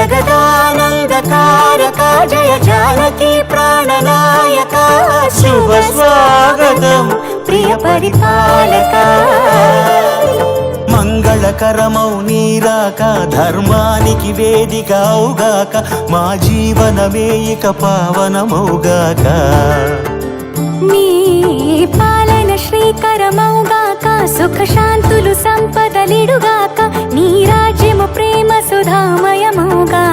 జగదానందకారక జయ జానకి ప్రాణనాయక శుభ స్వాగతం ప్రియ పరిపాలక మంగళకరమౌ నీరాక ధర్మానికి వేదిక అవుగాక మా జీవనమే ఇక పావనమౌగాక నీ పాలన శ్రీకరమౌగాక సుఖ శాంతులు సంపదలిడుగాక నీ రాజ్యము ప్రేమ సుధామయమౌగాక